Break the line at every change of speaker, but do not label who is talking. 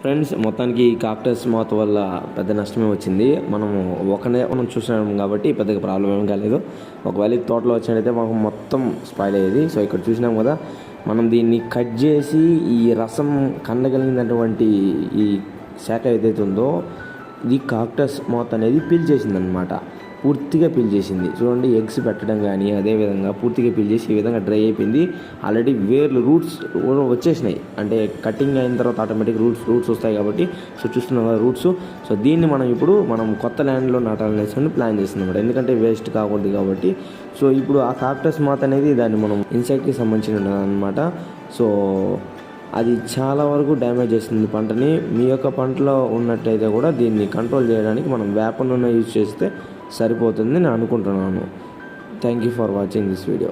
Friends, మొత్తానికి ఈ cactus మాత్ వల్ల పెద్ద నష్టమే వచ్చింది. మనం చూసినాం కాబట్టి పెద్దగా ప్రాబ్లం ఏం కాలేదు. ఒకవేళ ఈ తోటలో వచ్చినట్టయితే మాకు మొత్తం స్పాయిల్ అయ్యేది. సో ఇక్కడ చూసినాం కదా, మనం దీన్ని కట్ చేసి ఈ రసం కండగలిగినటువంటి ఈ శాఖ ఏదైతే ఉందో ఇది కాక్టస్ మాత్ అనేది పీల్చేసిందనమాట. పూర్తిగా పీల్చేసింది. చూడండి, ఎగ్స్ పెట్టడం కానీ అదేవిధంగా పూర్తిగా పీల్చేసి ఈ విధంగా డ్రై అయిపోయింది. ఆల్రెడీ వేర్లు రూట్స్ వచ్చేసినాయి. అంటే కటింగ్ అయిన తర్వాత ఆటోమేటిక్ రూట్స్ వస్తాయి కాబట్టి సో చూస్తున్నాం కదా రూట్స్. సో దీన్ని మనం కొత్త ల్యాండ్లో నాటాలనేసి ప్లాన్ చేస్తున్నాం. ఎందుకంటే వేస్ట్ కాకూడదు కాబట్టి. సో ఇప్పుడు ఆ కాక్టస్ మాత్ అనేది దాన్ని మనం ఇన్సెక్ట్కి సంబంధించిన అనమాట. సో అది చాలా వరకు డ్యామేజ్ చేస్తుంది పంటని. మీ యొక్క పంటలో ఉన్నట్టయితే కూడా దీన్ని కంట్రోల్ చేయడానికి మనం వేప నూనె యూజ్ చేస్తే సరిపోతుంది నేను అనుకుంటున్నాను. Thank you for watching this video.